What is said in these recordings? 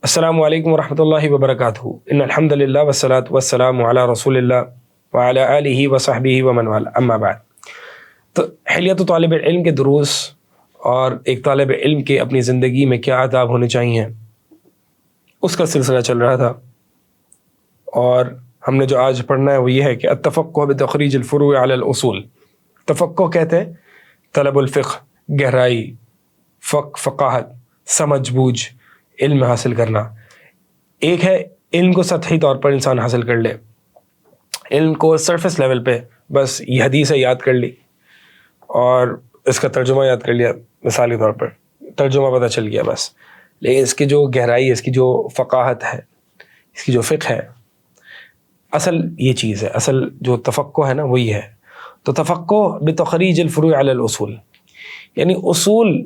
السلام علیکم ورحمۃ اللہ وبرکاتہ ان الحمد للہ والصلاۃ والسلام علی رسول اللہ وعلی آلہ وصحبہ ومن والہ اما بعد۔ تو حلیت طالب علم کے دروس اور ایک طالب علم کے اپنی زندگی میں کیا آداب ہونے چاہیے اس کا سلسلہ چل رہا تھا، اور ہم نے جو آج پڑھنا ہے وہ یہ ہے کہ التفقہ بتخریج الفروع علی الاصول۔ تفقہ کہتے ہیں طلب الفقہ، گہرائی، فقاہت، سمجھ بوجھ، علم حاصل کرنا۔ ایک ہے علم کو سطحی طور پر انسان حاصل کر لے، علم کو سرفیس لیول پہ بس یہ حدیث یاد کر لی اور اس کا ترجمہ یاد کر لیا، مثالی طور پر ترجمہ پتہ چل گیا بس، لیکن اس کی جو گہرائی، اس کی جو فقاہت ہے، اس کی جو فقہ ہے، اصل یہ چیز ہے، اصل جو تفقہ ہے نا وہی ہے۔ تو تفقہ بتخریج الفروع علی الاصول، یعنی اصول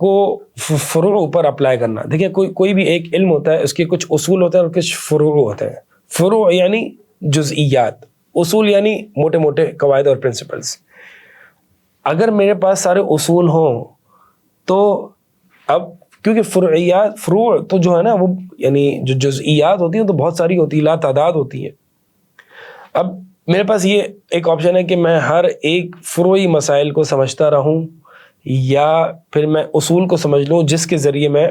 کو فروع پر اپلائی کرنا۔ دیکھیں کوئی بھی ایک علم ہوتا ہے، اس کے کچھ اصول ہوتے ہیں اور کچھ فروع ہوتے ہیں۔ فروع یعنی جزئیات، اصول یعنی موٹے موٹے قواعد اور پرنسپلز۔ اگر میرے پاس سارے اصول ہوں تو اب کیونکہ فروع تو جو ہے نا وہ یعنی جو جزئیات ہوتی ہیں تو بہت ساری ہوتی ہیں، لا تعداد ہوتی ہیں۔ اب میرے پاس یہ ایک آپشن ہے کہ میں ہر ایک فروعی مسائل کو سمجھتا رہوں، یا پھر میں اصول کو سمجھ لوں جس کے ذریعے میں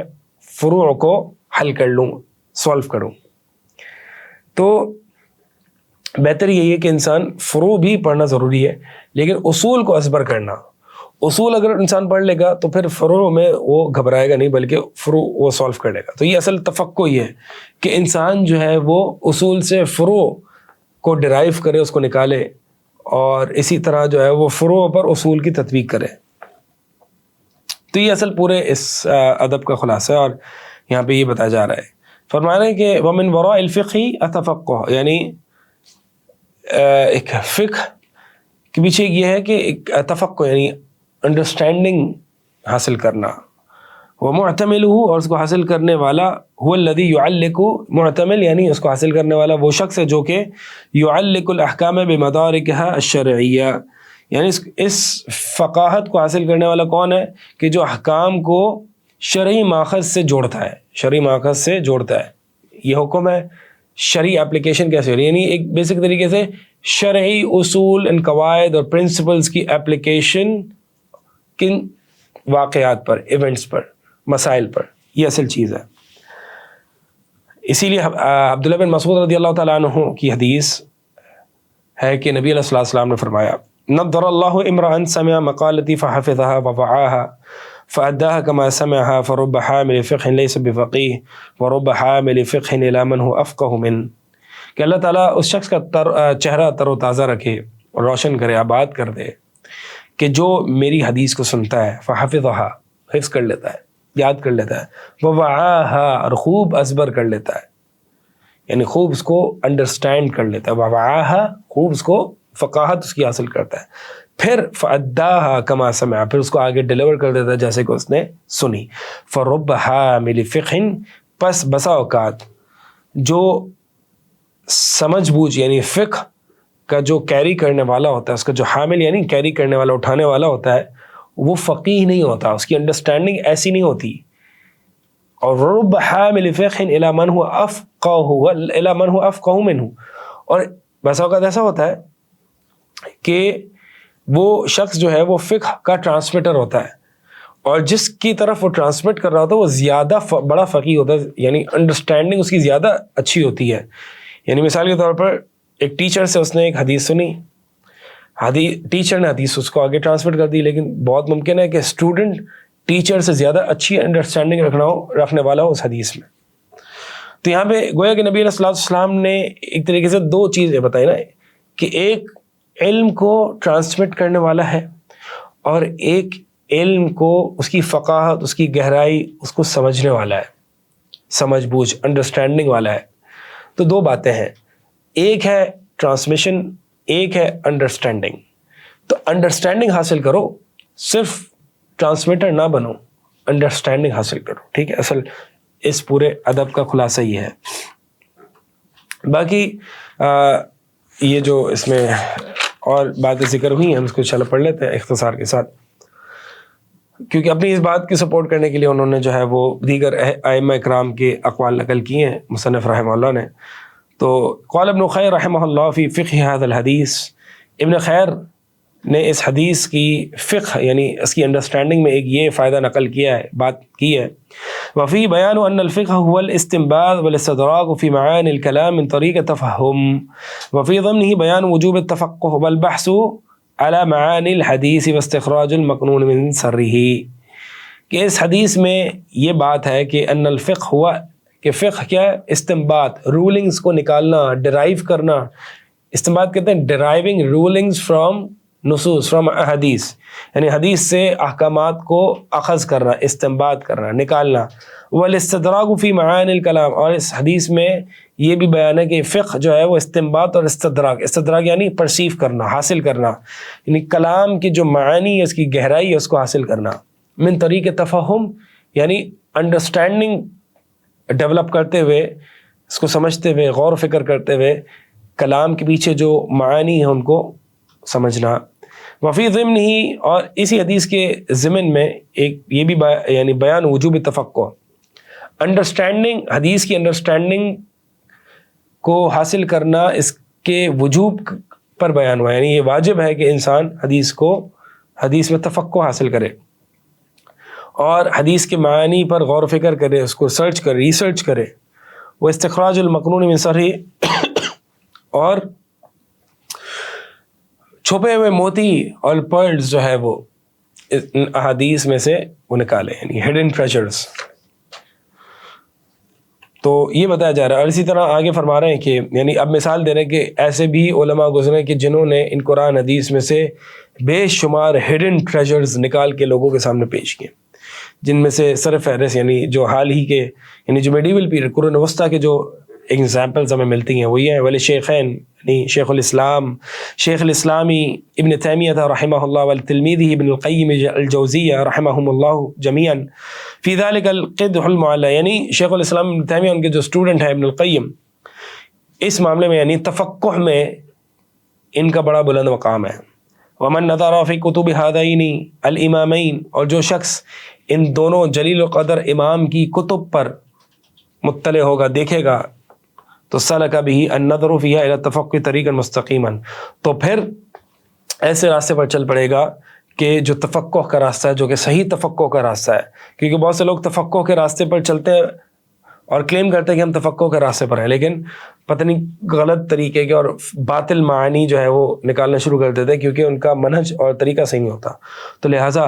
فروع کو حل کر لوں، سولو کروں۔ تو بہتر یہی ہے کہ انسان فروع بھی پڑھنا ضروری ہے، لیکن اصول کو ازبر کرنا۔ اصول اگر انسان پڑھ لے گا تو پھر فروع میں وہ گھبرائے گا نہیں، بلکہ فروع وہ سولو کر لے گا۔ تو یہ اصل تفقہ یہ ہے کہ انسان جو ہے وہ اصول سے فروع کو ڈرائیو کرے، اس کو نکالے، اور اسی طرح جو ہے وہ فروع پر اصول کی تطبیق کرے۔ تو یہ اصل پورے اس ادب کا خلاصہ ہے، اور یہاں پہ یہ بتایا جا رہا ہے، فرما رہے ہیں کہ وَمِن وَرَاءِ الْفِقْهِ التَّفَقُّهُ، یعنی ایک فقہ کے پیچھے یہ ہے کہ ایک تفقہ یعنی انڈرسٹینڈنگ حاصل کرنا۔ وَمُعْتَمِلُهُ، اور اس کو حاصل کرنے والا هو الذي يعلق، معتمل یعنی اس کو حاصل کرنے والا وہ شخص ہے جو کہ يعلق الأحكام بمداركها الشرعية، یعنی اس فقاہت کو حاصل کرنے والا کون ہے کہ جو احکام کو شرعی ماخذ سے جوڑتا ہے، شرعی ماخذ سے جوڑتا ہے۔ یہ حکم ہے، شرعی اپلیکیشن کیسے ہو رہی ہے، یعنی ایک بیسک طریقے سے شرعی اصول ان قواعد اور پرنسپلز کی اپلیکیشن کن واقعات پر، ایونٹس پر، مسائل پر، یہ اصل چیز ہے۔ اسی لیے عبداللہ بن مسعود رضی اللہ تعالیٰ عنہ کی حدیث ہے کہ نبی علیہ الصلوۃ والسلام نے فرمایا نضر اللہ امرأ سمع مقالتی فحفظها ووعاها فأداها كما سمعها فرب حامل فقه ليس بفقيه ورب حامل فقه إلى من هو أفقه منه، کہ اللہ تعالیٰ اس شخص کا چہرہ تر و تازہ رکھے اور روشن کرے، آباد کر دے، کہ جو میری حدیث کو سنتا ہے، فحفظها، حفظ کر لیتا ہے، یاد کر لیتا ہے، ووعاها، اور خوب ازبر کر لیتا ہے، یعنی خوب اس کو انڈرسٹینڈ کر لیتا ہے، ووعاها، خوب اس کو فقاہت اس کی حاصل کرتا ہے، پھر فأداها كما سمع، پھر اس کو آگے ڈیلیور کر دیتا ہے جیسے کہ اس نے سنی۔ فرب حامل فقہ، پس بسا اوقات جو سمجھ بوجھ یعنی فقہ کا جو کیری کرنے والا ہوتا ہے، اس کا جو حامل یعنی کیری کرنے والا، اٹھانے والا ہوتا ہے، وہ فقیہ نہیں ہوتا، اس کی انڈرسٹینڈنگ ایسی نہیں ہوتی۔ اور رب حامل فقہ الی من هو افقہ منہ، اور بسا اوقات ایسا ہوتا ہے کہ وہ شخص جو ہے وہ فقہ کا ٹرانسمیٹر ہوتا ہے، اور جس کی طرف وہ ٹرانسمٹ کر رہا ہوتا ہے وہ زیادہ بڑا فقیہ ہوتا ہے، یعنی انڈرسٹینڈنگ اس کی زیادہ اچھی ہوتی ہے۔ یعنی مثال کے طور پر ایک ٹیچر سے اس نے ایک حدیث سنی، ٹیچر نے حدیث اس کو آگے ٹرانسمٹ کر دی، لیکن بہت ممکن ہے کہ اسٹوڈنٹ ٹیچر سے زیادہ اچھی انڈرسٹینڈنگ رکھنے والا ہو اس حدیث میں۔ تو یہاں پہ گویا کہ نبی علیہ الصلوۃ والسلام نے ایک طریقے سے دو چیزیں بتائی نا، کہ ایک علم کو ٹرانسمٹ کرنے والا ہے، اور ایک علم کو اس کی فقاہت، اس کی گہرائی، اس کو سمجھنے والا ہے، سمجھ بوجھ، انڈرسٹینڈنگ والا ہے۔ تو دو باتیں ہیں، ایک ہے ٹرانسمیشن، ایک ہے انڈرسٹینڈنگ۔ تو انڈرسٹینڈنگ حاصل کرو، صرف ٹرانسمیٹر نہ بنو، انڈرسٹینڈنگ حاصل کرو، ٹھیک ہے۔ اصل اس پورے ادب کا خلاصہ یہ ہے۔ باقی یہ جو اس میں اور باتیں ذکر ہوئی ہیں ہم اس کو انشاءاللہ پڑھ لیتے ہیں اختصار کے ساتھ۔ کیونکہ اپنی اس بات کی سپورٹ کرنے کے لیے انہوں نے جو ہے وہ دیگر ائمہ اکرام کے اقوال نقل کیے ہیں مصنف رحمہ اللہ نے. تو قال ابن خیر رحمہ اللہ فی فقہ هذا الحدیث، ابن خیر نے اس حدیث کی فقہ یعنی اس کی انڈرسٹینڈنگ میں ایک یہ فائدہ نقل کیا ہے، بات کی ہے. وفی بیان ان الفقہ هو الاستنباط والاستدراک فی معانی الکلام من طریق تفہم وفی ضمنہ بیان وجوب التفقہ والبحث على معانی الحدیث واستخراج المقنون من سرہ، کہ اس حدیث میں یہ بات ہے کہ ان الفقہ ہوا کہ فقہ کیا ہے؟ استنباط، رولنگز کو نکالنا، ڈرائیو کرنا. استنباط کہتے ہیں ڈرائیونگ رولنگز فرام نصوص، فرام حدیث، یعنی حدیث سے احکامات کو اخذ کرنا، استنباط کرنا، نکالنا. والاستدراک فی معانی الکلام، اور اس حدیث میں یہ بھی بیان ہے کہ فقہ جو ہے وہ استنباط اور استدراک یعنی پرسیو کرنا، حاصل کرنا، یعنی کلام کی جو معانی ہے، اس کی گہرائی ہے، اس کو حاصل کرنا. من طریق تفہم یعنی انڈرسٹینڈنگ ڈیولپ کرتے ہوئے، اس کو سمجھتے ہوئے، غور و فکر کرتے ہوئے کلام کے پیچھے جو معانی ہیں ان کو سمجھنا. وفی ضمن ہی، اور اسی حدیث کے ضمن میں ایک یہ بھی یعنی بیان وجوب تفقہ، انڈرسٹینڈنگ، حدیث کی انڈرسٹینڈنگ کو حاصل کرنا اس کے وجوب پر بیان ہوا، یعنی یہ واجب ہے کہ انسان حدیث میں تفقہ حاصل کرے اور حدیث کے معانی پر غور و فکر کرے، اس کو سرچ کرے، ریسرچ کرے. وہ استخراج المقنون من سرہ، اور چھپے ہوئے موتی اور پرلز جو ہے وہ احادیث میں سے وہ نکالے، یعنی ہڈن ٹریجرز. تو یہ بتایا جا رہا ہے. اور اسی طرح آگے فرما رہے ہیں کہ یعنی اب مثال دے رہے ہیں کہ ایسے بھی علماء گزرے کہ جنہوں نے ان قرآن حدیث میں سے بے شمار ہڈن ٹریجرز نکال کے لوگوں کے سامنے پیش کیے، جن میں سے سر فہرست یعنی جو حال ہی کے یعنی جو میڈیول پیریڈ قرون وسطیٰ کے جو ایگزامپلز ہمیں ملتی ہیں وہ یہ ہیں. ولی شیخین یعنی شیخ الاسلامی ابن تیمیہ رحمہ اللہ والتلمیذہ ابن القیم الجوزیہ رحمہم اللہ جمیعا فی ذلک القدح المعلی، یعنی شیخ الاسلام ابن تیمیہ ان کے جو اسٹوڈنٹ ہیں ابن القیم، اس معاملے میں یعنی تفقہ میں ان کا بڑا بلند مقام ہے. ومن نظر فی کتب ہذین الامامین، اور جو شخص ان دونوں جلیل القدر امام کی کتب پر مطلع ہوگا، دیکھے گا، تو سلک بھی النظر فیہا الی التفقہ طریقا مستقیما، تو پھر ایسے راستے پر چل پڑے گا کہ جو تفقہ کا راستہ ہے، جو کہ صحیح تفقہ کا راستہ ہے. کیونکہ بہت سے لوگ تفقہ کے راستے پر چلتے ہیں اور کلیم کرتے ہیں کہ ہم تفقہ کے راستے پر ہیں، لیکن پتہ نہیں غلط طریقے کے اور باطل معانی جو ہے وہ نکالنا شروع کر دیتے ہیں، کیونکہ ان کا منہج اور طریقہ صحیح نہیں ہوتا. تو لہٰذا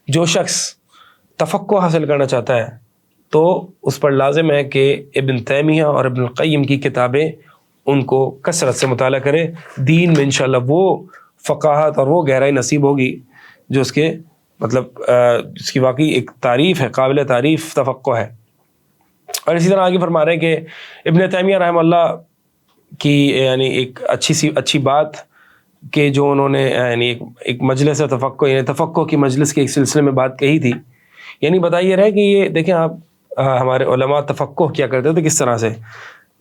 جو شخص تفقہ حاصل کرنا چاہتا ہے تو اس پر لازم ہے کہ ابن تیمیہ اور ابن القیم کی کتابیں ان کو کثرت سے مطالعہ کرے. دین میں انشاءاللہ وہ فقاہت اور وہ گہرائی نصیب ہوگی جو اس کے مطلب اس کی واقعی ایک تعریف ہے، قابل تعریف تفقہ ہے. اور اسی طرح آگے فرما رہے ہیں کہ ابن تیمیہ رحمہ اللہ کی یعنی ایک اچھی بات کہ جو انہوں نے یعنی ایک مجلس تفقہ یعنی تفقہ کی مجلس کے ایک سلسلے میں بات کہی تھی. یعنی بتائیے رہے کہ یہ دیکھیں آپ ہمارے علماء تفقہ کیا کرتے تھے کس طرح سے.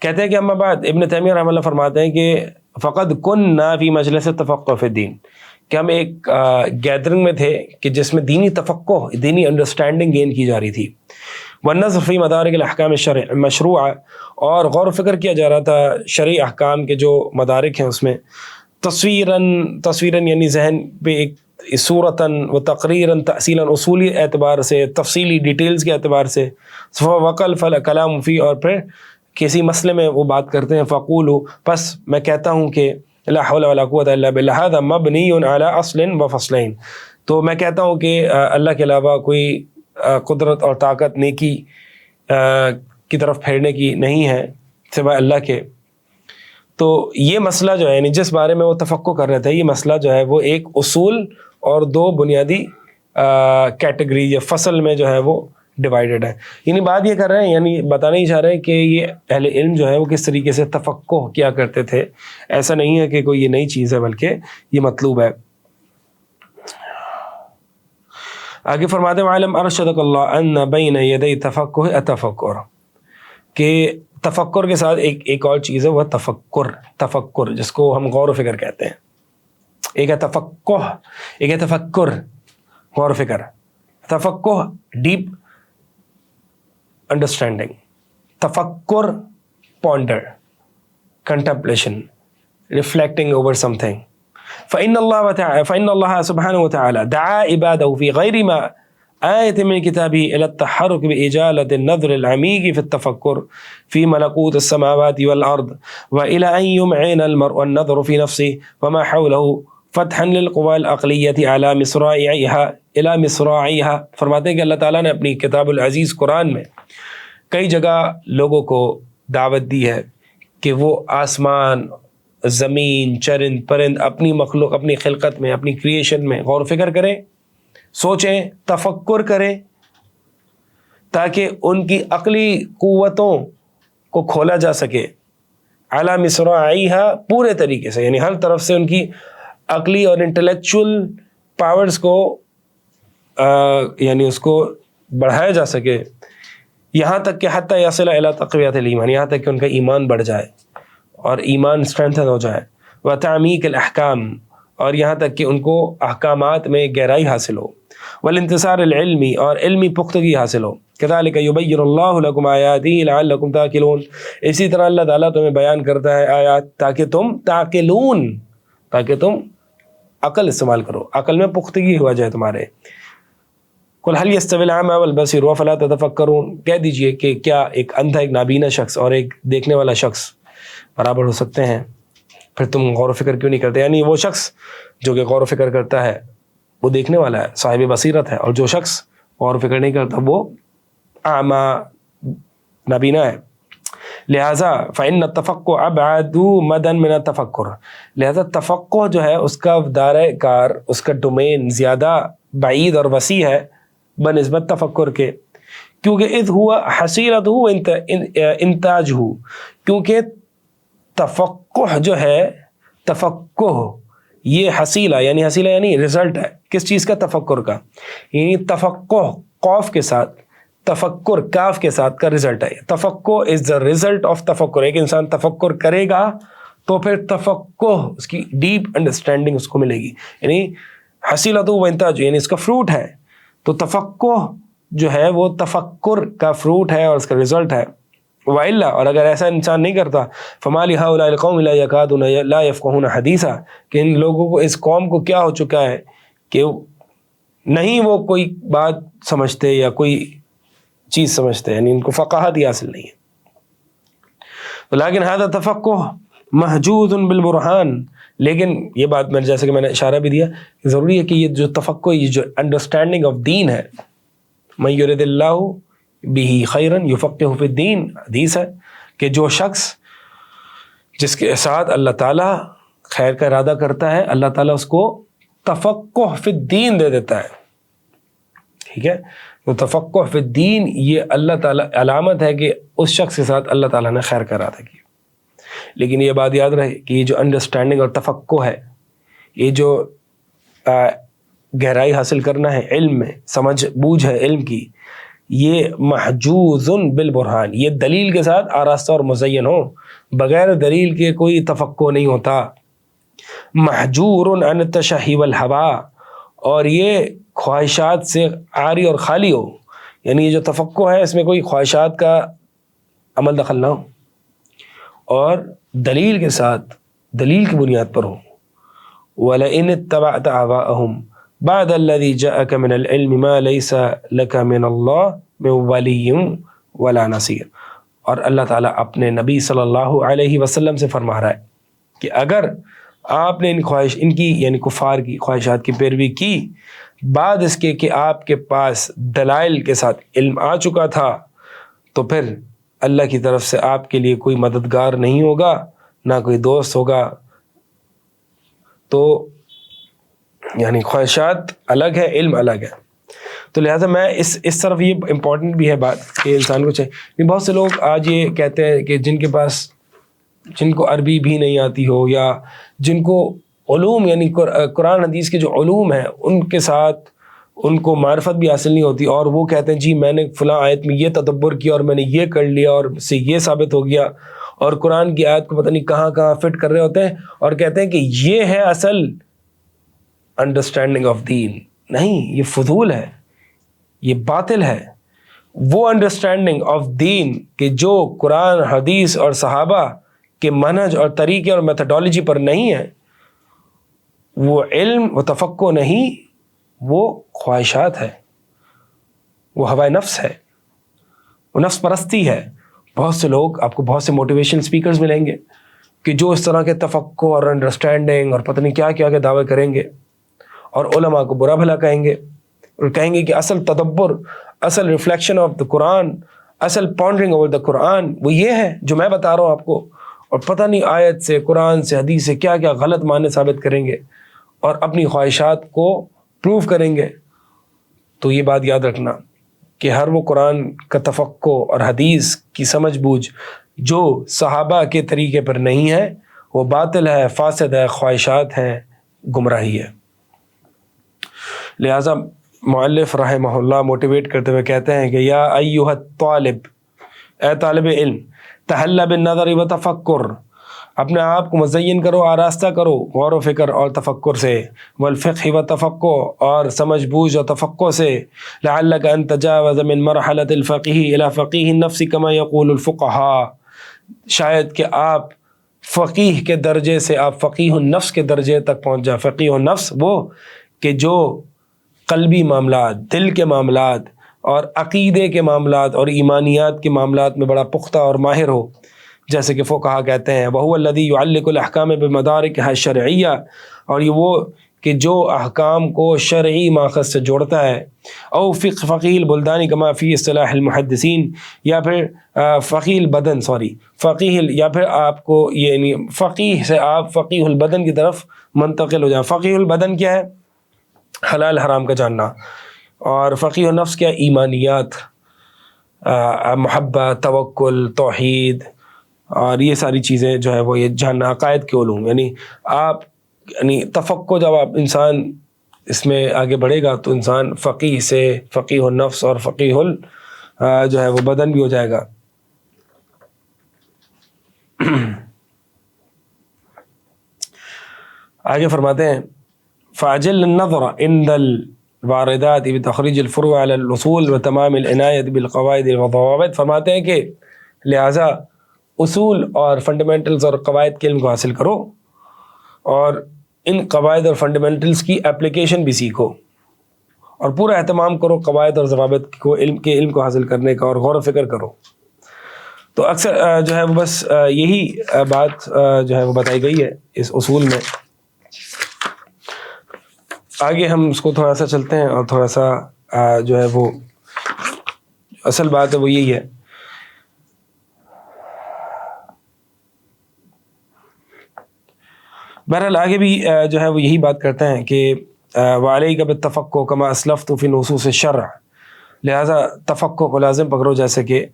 کہتے ہیں کہ اما بعد ابن تیمیہ رحمہ اللہ فرماتے ہیں کہ فقد کننا فی مجلس تفقہ فی الدین، کہ ہم ایک گیدرنگ میں تھے کہ جس میں دینی تفقہ، دینی انڈرسٹینڈنگ گین کی جا رہی تھی. والنظر فی مدارک الاحکام الشرع مشروع، اور غور و فکر کیا جا رہا تھا شرعی احکام کے جو مدارک ہیں اس میں تصویراً یعنی ذہن پہ ایک صورتاً و تقریراً تأصیلاً، اصولی اعتبار سے، تفصیلی ڈیٹیلز کے اعتبار سے، وقل فل کلام فی، اور پھر کسی مسئلے میں وہ بات کرتے ہیں. فقولو، پس میں کہتا ہوں کہ لا حول ولا قوة الا باللہ ھذا مبنی علی اصل و فصلین، تو میں کہتا ہوں کہ اللہ کے علاوہ کوئی قدرت اور طاقت نیکی کی طرف پھیرنے کی نہیں ہے سوائے اللہ کے. تو یہ مسئلہ جو ہے یعنی جس بارے میں وہ تفقہ کر رہے تھے، یہ مسئلہ جو ہے وہ ایک اصول اور دو بنیادی کیٹیگری یا فصل میں جو ہے وہ ڈیوائیڈڈ ہے. یعنی بات یہ کر رہے ہیں، یعنی بتانا ہی چاہ رہے ہیں کہ یہ اہل علم جو ہے وہ کس طریقے سے تفقہ کیا کرتے تھے. ایسا نہیں ہے کہ کوئی یہ نئی چیز ہے، بلکہ یہ مطلوب ہے. آگے فرماتے ہیں وَعَلَمْ أَرْشَدَكَ اللَّهُ أَنَّ بَيْنَ يَدَيْ تَفَقُّهِ التَّفَکُّرُ، کہ تفکر کے ساتھ ایک اور چیز ہے، وہ تفکر جس کو ہم غور و فکر کہتے ہیں. ایک ہے تفقہ، ایک ہے تفکر، غور و فکر. تفقہ ڈیپ انڈرسٹینڈنگ, تفکر ponder, contemplation, reflecting over something. فإن الله سبحانه وتعالى دعا عباده في غير ما آية من كتابه إلى التحرك بإجالة النظر العميق في التفكر في ملكوت السماوات والأرض, وإلى أن يمعن المرء النظر في نفسه وما حوله فتحا للقوى العقلية على مصراعيها إلى مصراعيها. فرماتے ہیں کہ اللہ تعالیٰ نے اپنی کتاب العزیز قرآن میں کئی جگہ لوگوں کو دعوت دی ہے کہ وہ آسمان, زمین, چرند پرند, اپنی مخلوق, اپنی خلقت میں, اپنی کریشن میں غور و فکر کریں, سوچیں, تفکر کریں, تاکہ ان کی عقلی قوتوں کو کھولا جا سکے. اعلیٰ مصراعیہا, پورے طریقے سے, یعنی ہر طرف سے ان کی عقلی اور انٹلیکچول پاورز کو یعنی اس کو بڑھایا جا سکے, یہاں تک کہ حتی یصل الی تقویۃ الایمان, یہاں تک کہ ان کا ایمان بڑھ جائے اور ایمان اسٹرینتھن ہو جائے. وتعمیق الاحکام, اور یہاں تک کہ ان کو احکامات میں گہرائی حاصل ہو. والانتصار العلمی, اور علمی پختگی حاصل ہو. کذالک یبین اللہ لکم آیاتہ لعلکم تعقلون, اسی طرح اللہ تعالیٰ تمہیں بیان کرتا ہے آیات تاکہ تم تعقلون, تاکہ تم عقل استعمال کرو, عقل میں پختگی ہو جائے تمہارے. قل هل يستوي الأعمى والبصير افلا تتفکرون, کہہ دیجئے کہ کیا ایک اندھا, ایک نابینا شخص اور ایک دیکھنے والا شخص برابر ہو سکتے ہیں؟ پھر تم غور و فکر کیوں نہیں کرتے؟ یعنی وہ شخص جو کہ غور و فکر کرتا ہے وہ دیکھنے والا ہے, صاحب بصیرت ہے, اور جو شخص غور و فکر نہیں کرتا وہ اعمیٰ, نابینا ہے. لہٰذا فإن التفقه ابعد مدى من التفکر, لہذا تفقہ جو ہے اس کا دائرہ کار, اس کا ڈومین زیادہ بعید اور وسیع ہے بنسبت تفکر کے. کیونکہ اذ ہوا حصیلتہ انتاجہ, کیونکہ تفقہ جو ہے, تفقہ یہ حصیلہ یعنی رزلٹ ہے کس چیز کا؟ تفکر کا. یعنی تفقہ قاف کے ساتھ, تفکر کاف کے ساتھ کا رزلٹ ہے. تفقہ از دا رزلٹ آف تفکر. ایک انسان تفکر کرے گا تو پھر تفقہ, اس کی ڈیپ انڈرسٹینڈنگ اس کو ملے گی. یعنی حصیلۃ و انتاج یعنی اس کا فروٹ ہے. تو تفقہ جو ہے وہ تفکر کا فروٹ ہے اور اس کا رزلٹ ہے. وَإِلَّا, اور اگر ایسا انسان نہیں کرتا, فَمَا لِهَٰؤُلَاءِ الْقَوْمِ لَا يَكَادُونَ لَا يَفْقَهُونَ حَدِيثًا, کہ ان لوگوں کو, اس قوم کو کیا ہو چکا ہے کہ نہیں وہ کوئی بات سمجھتے یا کوئی چیز سمجھتے, یعنی ان کو فقاہت ہی حاصل نہیں ہے. لیکن هذا تفقہ محجوز بالبرہان, لیکن یہ بات میں جیسے کہ میں نے اشارہ بھی دیا, ضروری ہے کہ یہ جو تفقہ, یہ جو انڈرسٹینڈنگ آف دین ہے, من یرد اللہ بہ خیرا یفقہہ فی الدین, حدیث ہے کہ جو شخص جس کے ساتھ اللہ تعالیٰ خیر کا ارادہ کرتا ہے, اللہ تعالیٰ اس کو تفقہ فی الدین دے دیتا ہے. ٹھیک ہے, تو تفقہ فی الدین یہ اللہ تعالیٰ علامت ہے کہ اس شخص کے ساتھ اللہ تعالیٰ نے خیر کا ارادہ کیا. لیکن یہ بات یاد رہے کہ یہ جو انڈرسٹینڈنگ اور تفقہ ہے, یہ جو گہرائی حاصل کرنا ہے علم میں, سمجھ بوجھ ہے علم کی, یہ محجوز بالبرہان, یہ دلیل کے ساتھ آراستہ اور مزین ہو, بغیر دلیل کے کوئی تفقہ نہیں ہوتا. محجور عن التشہی والہوا, اور یہ خواہشات سے عاری اور خالی ہو, یعنی یہ جو تفقہ ہے اس میں کوئی خواہشات کا عمل دخل نہ ہو, اور دلیل کے ساتھ, دلیل کی بنیاد پر ہو. وَلَئِنِ اتَّبَعْتَ أَهْوَاءَهُمْ بعد الذي جاءك من العلم ما ليس لك من الله من ولي ولا نصير. اور اللہ تعالیٰ اپنے نبی صلی اللہ علیہ وسلم سے فرما رہا ہے کہ اگر آپ نے ان کی یعنی کفار کی خواہشات کی پیروی کی بعد اس کے کہ آپ کے پاس دلائل کے ساتھ علم آ چکا تھا, تو پھر اللہ کی طرف سے آپ کے لیے کوئی مددگار نہیں ہوگا, نہ کوئی دوست ہوگا. تو یعنی خواہشات الگ ہے, علم الگ ہے. تو لہٰذا میں اس طرف یہ امپورٹنٹ بھی ہے بات کہ انسان کو چاہیے. بہت سے لوگ آج یہ کہتے ہیں کہ جن کو عربی بھی نہیں آتی ہو, یا جن کو علوم یعنی قرآن حدیث کے جو علوم ہیں ان کے ساتھ ان کو معرفت بھی حاصل نہیں ہوتی, اور وہ کہتے ہیں جی میں نے فلاں آیت میں یہ تدبر کیا اور میں نے یہ کر لیا اور اس سے یہ ثابت ہو گیا, اور قرآن کی آیت کو پتہ نہیں کہاں کہاں فٹ کر رہے ہوتے ہیں اور کہتے ہیں کہ یہ ہے اصل انڈرسٹینڈنگ آف دین. نہیں, یہ فضول ہے, یہ باطل ہے وہ انڈرسٹینڈنگ آف دین کہ جو قرآن حدیث اور صحابہ کے منہج اور طریقے اور میتھڈالوجی پر نہیں ہے، وہ علم و تفقہ نہیں، وہ خواہشات ہے، وہ ہوائے نفس ہے، وہ نفس پرستی ہے۔ بہت سے لوگ آپ کو بہت سے موٹیویشن اسپیکرز ملیں گے کہ جو اس طرح کے تفقہ اور انڈرسٹینڈنگ اور پتہ نہیں کیا کیا کے دعوے کریں گے اور علماء کو برا بھلا کہیں گے اور کہیں گے کہ اصل تدبر، اصل ریفلیکشن آف دا قرآن، اصل پونڈرنگ اوور دا قرآن وہ یہ ہے جو میں بتا رہا ہوں آپ کو، اور پتہ نہیں آیت سے، قرآن سے، حدیث سے کیا کیا غلط معنی ثابت کریں گے اور اپنی خواہشات کو پروو کریں گے۔ تو یہ بات یاد رکھنا کہ ہر وہ قرآن کا تفقہ اور حدیث کی سمجھ بوجھ جو صحابہ کے طریقے پر نہیں ہے وہ باطل ہے، فاسد ہے، خواہشات ہیں، گمراہی ہے۔ لہٰذا مؤلف رحمہ اللہ موٹیویٹ کرتے ہوئے کہتے ہیں کہ یا ایھا الطالب، اے طالب علم، تحلی بالنظر و تفکر، اپنے آپ کو مزین کرو، آراستہ کرو غور و فکر اور تفکر سے، والفقہ و تفقہ، اور سمجھ بوجھ اور تفقہ سے، لعلک ان تجاوز من مرحلۃ الفقہ الی فقیہ النفس کما یقول الفقہاء، شاید کہ آپ فقیہ کے درجے سے آپ فقیہ النفس کے درجے تک پہنچ جائیں۔ فقیہ النفس وہ کہ جو قلبی معاملات، دل کے معاملات اور عقیدے کے معاملات اور ایمانیات کے معاملات میں بڑا پختہ اور ماہر ہو، جیسے کہ فقہا کہتے ہیں وَهُوَ الَّذِي يُعَلِّقُ الْأَحْكَامَ بِمَدَارِكِهَا الشَّرْعِيَّةِ، اور یہ وہ کہ جو احکام کو شرعی ماخذ سے جوڑتا ہے، او فقیہ البلدان کما فی اصطلاح المحدثین، یا پھر فقیہ البدن یا پھر آپ کو یعنی فقیہ سے آپ فقیہ البدن کی طرف منتقل ہو جائیں۔ فقیہ البدن کیا ہے؟ حلال حرام کا جاننا، اور فقیہ النفس کیا؟ ایمانیات، محبت، توکل، توحید اور یہ ساری چیزیں جو ہے وہ یہ جاننا، عقائد کے علوم، یعنی آپ یعنی تفقہ جب آپ انسان اس میں آگے بڑھے گا تو انسان فقیہ سے فقیہ النفس اور فقیہ جو ہے وہ بدن بھی ہو جائے گا۔ آگے فرماتے ہیں فاجل النظر عند الواردات بتخریج الفروع على الاصول وتمام العنایت بالقواعد والضوابط، فرماتے ہیں کہ لہٰذا اصول اور فنڈامنٹلز اور قواعد کے علم کو حاصل کرو اور ان قواعد اور فنڈامنٹلز کی اپلیکیشن بھی سیکھو اور پورا اہتمام کرو قواعد اور ضوابط کو علم کو حاصل کرنے کا، اور غور و فکر کرو۔ تو اکثر جو ہے وہ بس یہی بات جو ہے وہ بتائی گئی ہے اس اصول میں۔ آگے ہم اس کو تھوڑا سا چلتے ہیں اور تھوڑا سا جو ہے وہ اصل بات ہے وہ یہی ہے۔ بہرحال آگے بھی جو ہے وہ یہی بات کرتے ہیں کہ وعلیک بالتفقہ کما اسلفت فی نصوص الشرع، لہٰذا تفقہ کو لازم پکڑو جیسے کہ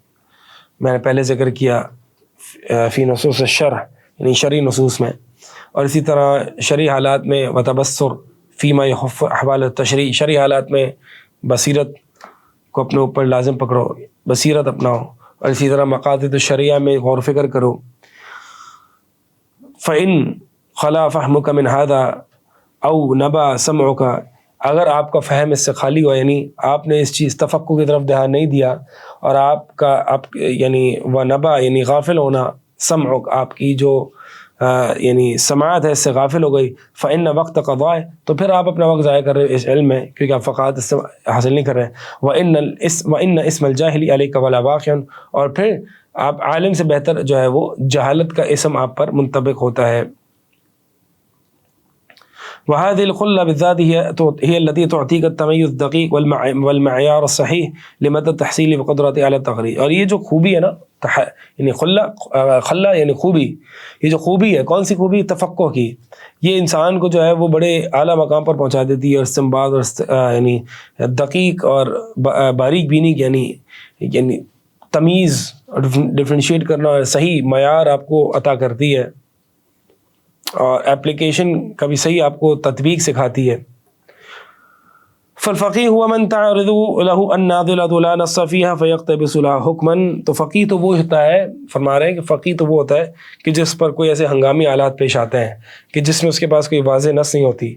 میں نے پہلے ذکر کیا فی نصوص الشرع یعنی شرعی نصوص میں، اور اسی طرح شرعی حالات میں وتبصر فیما یخف احوال التشریع، شرعی حالات میں بصیرت کو اپنے اوپر لازم پکڑو، بصیرت اپناؤ، اور اسی طرح مقاصد الشریعہ میں غور و فکر کرو۔ فإن خلا فہمک من هذا او نبا سمعک، اگر آپ کا فہم اس سے خالی ہوا، یعنی آپ نے اس چیز تفقہ کی طرف دھیان نہیں دیا، اور آپ یعنی ونبا یعنی غافل ہونا، سمعک آپ کی جو یعنی سماعت ہے اس سے غافل ہو گئی، فإن وقت قضاء، تو پھر آپ اپنا وقت ضائع کر رہے اس علم میں کیونکہ آپ فقاہت اس سے حاصل نہیں کر رہے۔ وإن اسم الجاہل علیک ولا واقع، اور پھر آپ عالم سے بہتر جو ہے وہ جہالت کا اسم آپ پر منطبق ہوتا ہے۔ وهذه الخلة بالذات هي التي تعطيك التميز الدقيق والمعيار الصحيح لمدى التحصيل بقدرة على التقرير، اور یہ جو خوبی ہے نا یعنی خلا یعنی خوبی، یہ جو خوبی ہے کون سی خوبی؟ تفقہ کی، یہ انسان کو جو ہے وہ بڑے اعلیٰ مقام پر پہنچا دیتی ہے، اور استنباط اور یعنی دقیق اور باریک بینی یعنی تمیز ڈفرینشیٹ کرنا اور صحیح معیار آپ کو عطا کرتی ہے، اور اپلیکیشن کا بھی صحیح آپ کو تطبیق سکھاتی ہے۔ فالفقیہ هو من تعرض له الناظلة لا نص فيها فيقتبس لها حكما، تو فقیہ تو وہ ہوتا ہے، فرما رہے ہیں کہ فقیہ تو وہ ہوتا ہے کہ جس پر کوئی ایسے ہنگامی حالات پیش آتے ہیں کہ جس میں اس کے پاس کوئی واضح نص نہیں ہوتی،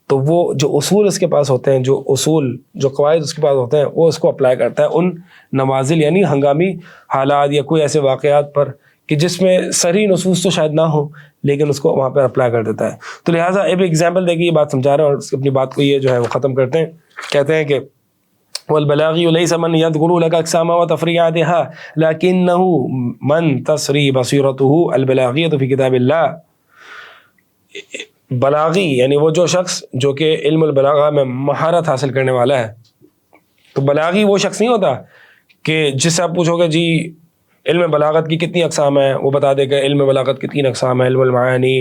تو وہ جو اصول اس کے پاس ہوتے ہیں، جو اصول جو قواعد اس کے پاس ہوتے ہیں، وہ اس کو اپلائی کرتا ہے ان نوازل یعنی ہنگامی حالات یا کوئی ایسے واقعات پر کہ جس میں صریح نصوص تو شاید نہ ہو، لیکن اس کو وہاں پہ اپلائی کر دیتا ہے. تو لہٰذا ایک ایگزامپل دے کے یہ بات سمجھا رہے ہیں اور اپنی بات کو یہ جو ہے وہ ختم کرتے ہیں. کہتے ہیں کہ والبلاغی ليس من يذكر لك اقسام وتفريعاتها لكنه من تسري بصيرته البلاغية في كتاب الله. بلاغی یعنی وہ جو شخص جو کہ علم البلاغہ میں مہارت حاصل کرنے والا ہے. تو بلاغی وہ شخص نہیں ہوتا کہ جس سے آپ پوچھو گے جی علم بلاغت کی کتنی اقسام ہیں، وہ بتا دے گا علم بلاغت کی 3 اقسام ہیں، علم المعانی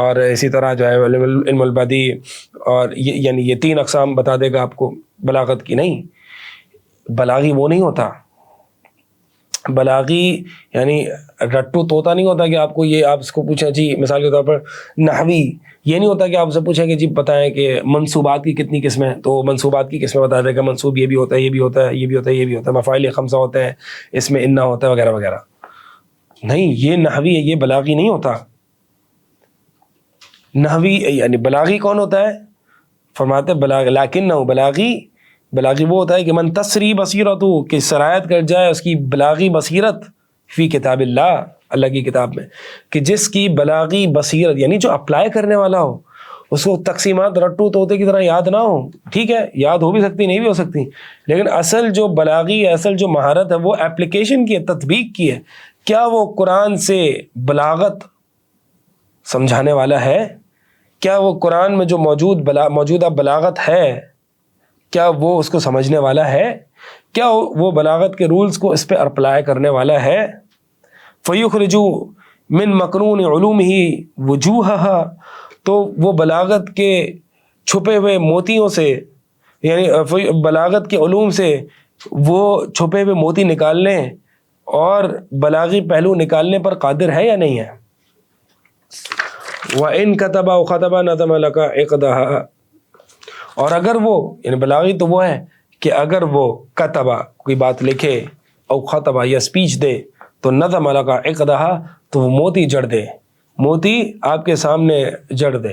اور اسی طرح جو ہے علم البدیع، اور یعنی یہ 3 اقسام بتا دے گا آپ کو بلاغت کی. نہیں، بلاغی وہ نہیں ہوتا. بلاغی یعنی رٹو طوطا نہیں ہوتا کہ آپ کو یہ آپ اس کو پوچھیں جی مثال کے طور پر نحوی، یہ نہیں ہوتا کہ آپ سے پوچھیں کہ جی بتائیں کہ منصوبات کی کتنی قسمیں، تو منصوبات کی قسمیں بتا دے گا، منصوب یہ بھی ہوتا ہے، یہ بھی ہوتا ہے، یہ بھی ہوتا ہے، یہ بھی ہوتا ہے، مفاعل خمسہ ہوتے ہیں، اس میں انا ہوتا ہے وغیرہ وغیرہ. نہیں، یہ نحوی ہے، یہ بلاغی نہیں ہوتا. نحوی یعنی بلاغی کون ہوتا ہے؟ فرماتے ہیں بلاغ لیکن نہ بلاغی وہ ہوتا ہے کہ من تسری بصیرت، کہ سرایت کر جائے اس کی بلاغی بصیرت فی کتاب اللہ، اللہ کی کتاب میں، کہ جس کی بلاغی بصیرت یعنی جو اپلائی کرنے والا ہو، اس کو تقسیمات رٹو طوطے کی طرح یاد نہ ہو. ٹھیک ہے، یاد ہو بھی سکتی، نہیں بھی ہو سکتی، لیکن اصل جو بلاغی ہے، اصل جو مہارت ہے وہ اپلیکیشن کی ہے، تطبیق کی ہے. کیا وہ قرآن سے بلاغت سمجھانے والا ہے؟ کیا وہ قرآن میں جو موجودہ بلاغت ہے، کیا وہ اس کو سمجھنے والا ہے؟ کیا وہ بلاغت کے رولز کو اس پہ اپلائی کرنے والا ہے؟ فَيُخْرِجُ مِن مَقْرُونِ عُلُومِهِ وُجُوهَهَا، تو وہ بلاغت کے چھپے ہوئے موتیوں سے، یعنی بلاغت کے علوم سے وہ چھپے ہوئے موتی نکالنے اور بلاغی پہلو نکالنے پر قادر ہے یا نہیں ہے؟ وَإِن كَتَبَ وَخَتَبَ نَظَمَ لَكَ عِقْدَهَا، اور اگر وہ یعنی بلاغی تو وہ ہے کہ اگر وہ کتبہ کوئی بات لکھے او خطبہ یا سپیچ دے تو نظم لکا عقدہا، تو وہ موتی جڑ دے، موتی آپ کے سامنے جڑ دے.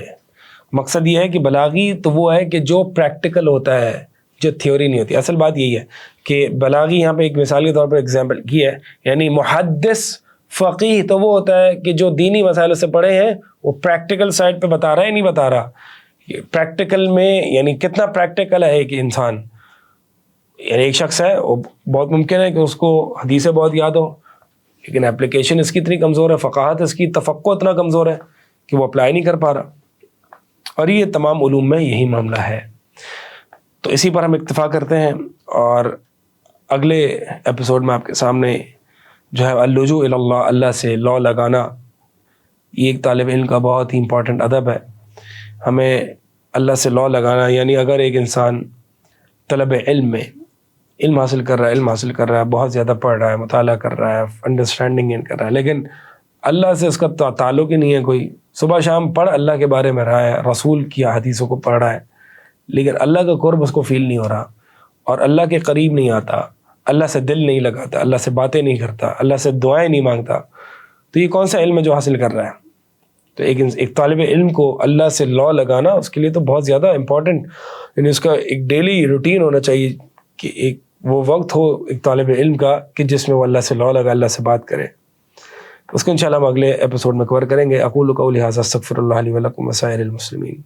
مقصد یہ ہے کہ بلاغی تو وہ ہے کہ جو پریکٹیکل ہوتا ہے، جو تھیوری نہیں ہوتی. اصل بات یہی ہے کہ بلاغی یہاں پہ ایک مثال کے طور پر ایگزامپل کی ہے، یعنی محدث فقیہ تو وہ ہوتا ہے کہ جو دینی مسائل سے پڑھے ہیں وہ پریکٹیکل سائڈ پہ بتا رہا ہے نہیں بتا رہا. پریکٹیکل میں یعنی کتنا پریکٹیکل ہے کہ انسان، یعنی ایک شخص ہے وہ بہت ممکن ہے کہ اس کو حدیثیں بہت یاد ہو، لیکن اپلیکیشن اس کی اتنی کمزور ہے، فقاہت اس کی تفقہ اتنا کمزور ہے کہ وہ اپلائی نہیں کر پا رہا. اور یہ تمام علوم میں یہی معاملہ ہے. تو اسی پر ہم اکتفا کرتے ہیں، اور اگلے ایپیسوڈ میں آپ کے سامنے جو ہے اللجوء الی اللہ، اللہ سے لا لگانا، یہ ایک طالب علم کا بہت ہی امپورٹنٹ ادب ہے. ہمیں اللہ سے لا لگانا، یعنی اگر ایک انسان طلب علم میں علم حاصل کر رہا ہے، بہت زیادہ پڑھ رہا ہے، مطالعہ کر رہا ہے، انڈرسٹینڈنگ گین کر رہا ہے، لیکن اللہ سے اس کا تعلق ہی نہیں ہے کوئی. صبح شام پڑھ اللہ کے بارے میں رہا ہے، رسول کی حدیثوں کو پڑھ رہا ہے، لیکن اللہ کا قرب اس کو فیل نہیں ہو رہا، اور اللہ کے قریب نہیں آتا، اللہ سے دل نہیں لگاتا، اللہ سے باتیں نہیں کرتا، اللہ سے دعائیں نہیں مانگتا، تو یہ کون سا علم ہے جو حاصل کر رہا ہے؟ تو ایک طالب علم کو اللہ سے لا لگانا، اس کے لیے تو بہت زیادہ امپورٹنٹ، یعنی اس کا ایک ڈیلی روٹین ہونا چاہیے کہ ایک وہ وقت ہو ایک طالب علم کا کہ جس میں وہ اللہ سے لا لگا، اللہ سے بات کرے. اس کو انشاءاللہ ہم اگلے ایپیسوڈ میں کور کریں گے. اقول قولی ھذا استغفر اللہ لی ولکم وسائر المسلمین.